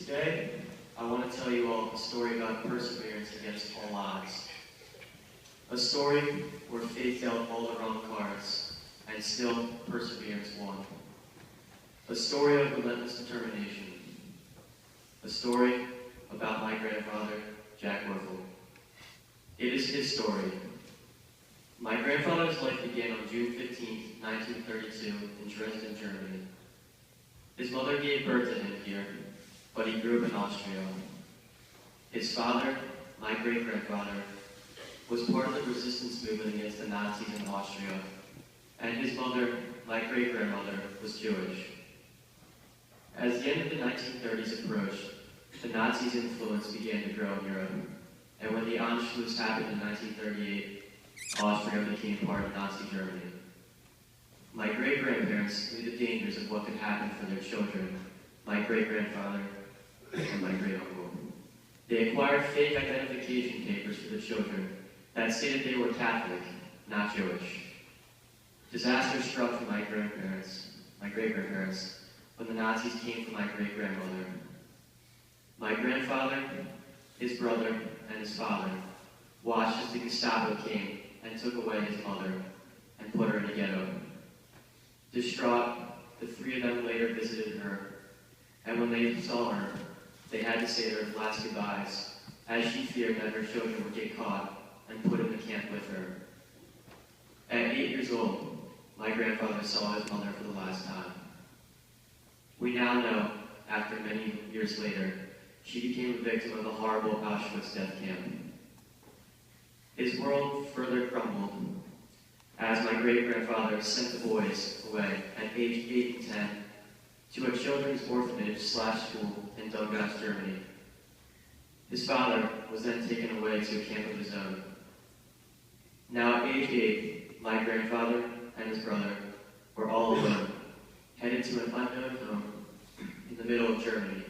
Today, I want to tell you all a story about perseverance against all odds. A story where fate dealt all the wrong cards, and still perseverance won. A story of relentless determination. A story about my grandfather, Jack Werfel. It is his story. My grandfather's life began on June 15, 1932, in Dresden, Germany. His mother gave birth to him here, but he grew up in Austria. His father, my great-grandfather, was part of the resistance movement against the Nazis in Austria, and his mother, my great-grandmother, was Jewish. As the end of the 1930s approached, the Nazis' influence began to grow in Europe, and when the Anschluss happened in 1938, Austria became part of Nazi Germany. My great-grandparents knew the dangers of what could happen for their children, my great-grandfather and my great-uncle. They acquired fake identification papers for the children that stated they were Catholic, not Jewish. Disaster struck for my great-grandparents, when the Nazis came for my great-grandmother. My grandfather, his brother, and his father watched as the Gestapo came and took away his mother and put her in a ghetto. Distraught, the three of them later visited her, and when they saw her, they had to say their last goodbyes, as she feared that her children would get caught and put in the camp with her. At 8 years old, my grandfather saw his mother for the last time. We now know, after many years later, she became a victim of the horrible Auschwitz death camp. His world further crumbled as my great-grandfather sent the boys away at age 8 and 10 to a children's orphanage/school in Donbass, Germany. His father was then taken away to a camp of his own. Now at age 8, my grandfather and his brother were all alone, headed to an unknown home in the middle of Germany.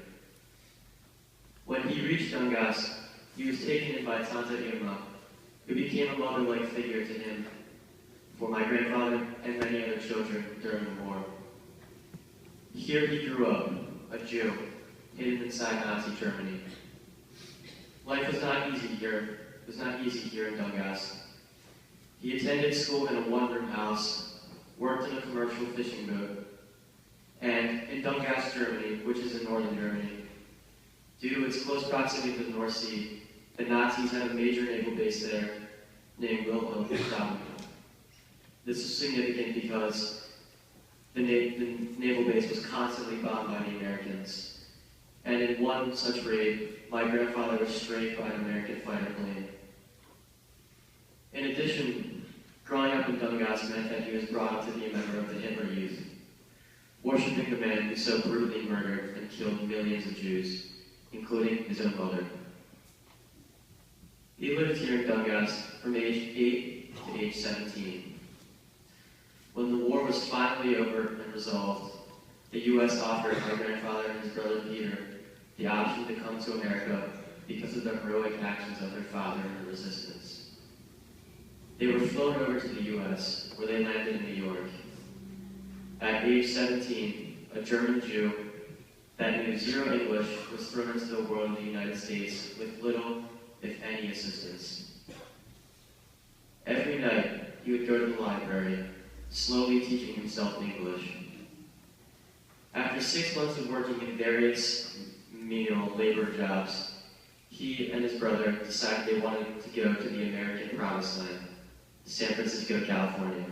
When he reached Donbass, he was taken in by Tante Irma, who became a mother-like figure to him, for my grandfather and many other children during the war. Here he grew up, a Jew, hidden inside Nazi Germany. Life was not easy here in Donbass. He attended school in a one-room house, worked in a commercial fishing boat, and in Donbass, Germany, which is in northern Germany, due to its close proximity to the North Sea, the Nazis had a major naval base there named Wilhelmshaven. This is significant because the naval base was constantly bombed by the Americans. And in one such raid, my grandfather was strafed by an American fighter plane. In addition, growing up in Donbass meant that he was brought up to be a member of the Hitler Youth, worshipping the man who so brutally murdered and killed millions of Jews, including his own mother. He lived here in Donbass from age 8 to age 17. When the war was finally over and resolved, the U.S. offered my grandfather and his brother Peter the option to come to America because of the heroic actions of their father in the resistance. They were flown over to the U.S., where they landed in New York. At age 17, a German Jew that knew zero English was thrown into the world of the United States with little, if any, assistance. Every night, he would go to the library, slowly teaching himself English. After 6 months of working in various menial labor jobs, he and his brother decided they wanted to go to the American Promised Land, San Francisco, California.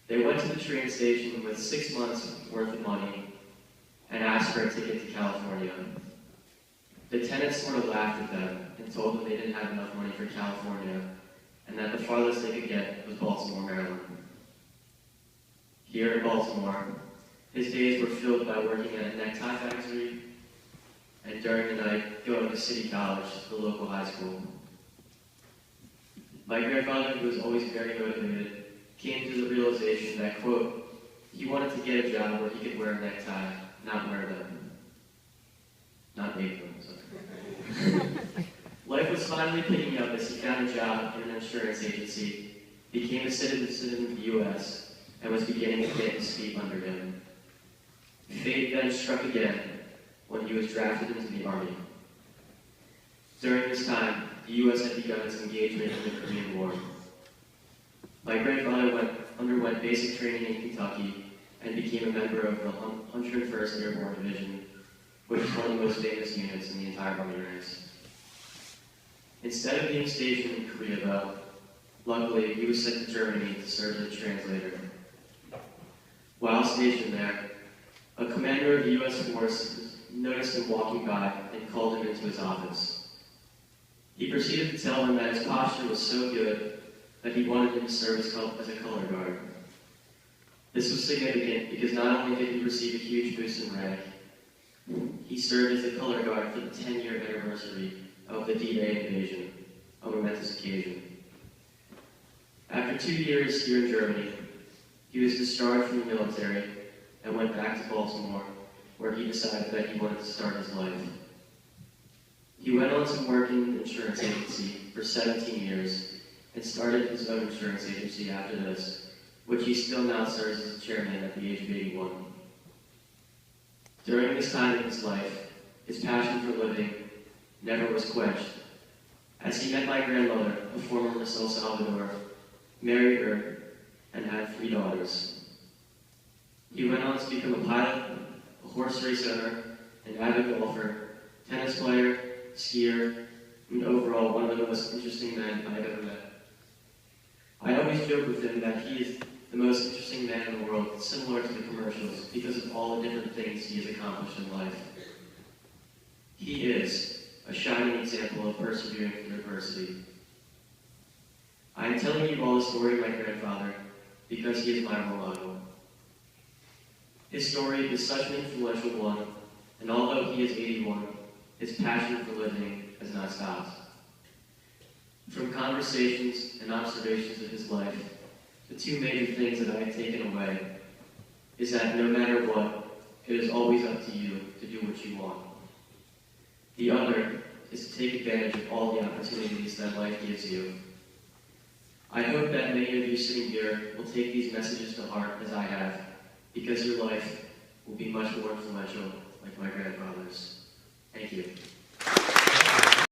They went to the train station with 6 months worth of money and asked for a ticket to California. The tenants sort of laughed at them and told them they didn't have enough money for California and that the farthest they could get was Baltimore, Maryland. Here in Baltimore, his days were filled by working at a necktie factory and during the night going to City College, the local high school. My grandfather, who was always very motivated, came to the realization that, quote, he wanted to get a job where he could wear a necktie, not wear them. Not make them, sorry. Life was finally picking up as he found a job in an insurance agency, became a citizen of the U.S., and was beginning to get his feet under him. Fate then struck again, when he was drafted into the Army. During this time, the U.S. had begun its engagement in the Korean War. My grandfather underwent basic training in Kentucky and became a member of the 101st Airborne Division, which is one of the most famous units in the entire Army ranks. Instead of being stationed in Korea, though, luckily he was sent to Germany to serve as a translator. While stationed there, a commander of the U.S. force noticed him walking by and called him into his office. He proceeded to tell him that his posture was so good that he wanted him to serve as a color guard. This was significant because not only did he receive a huge boost in rank, he served as a color guard for the 10-year anniversary of the D-Day invasion, a momentous occasion. After 2 years here in Germany, he was discharged from the military and went back to Baltimore, where he decided that he wanted to start his life. He went on to work in an insurance agency for 17 years and started his own insurance agency after this, which he still now serves as chairman at the age of 81. During this time in his life, his passion for living never was quenched, as he met my grandmother, a former Miss El Salvador, married her, and had 3 daughters. He went on to become a pilot, a horse race owner, an avid golfer, tennis player, skier, and overall one of the most interesting men I've ever met. I always joke with him that he is the most interesting man in the world, similar to the commercials, because of all the different things he has accomplished in life. He is a shining example of persevering through adversity. I am telling you all the story of my grandfather because he is my role model. His story is such an influential one, and although he is 81, his passion for living has not stopped. From conversations and observations of his life, the 2 major things that I have taken away is that no matter what, it is always up to you to do what you want. The other is to take advantage of all the opportunities that life gives you. I hope that many of you sitting here will take these messages to heart as I have, because your life will be much more influential like my grandfather's. Thank you.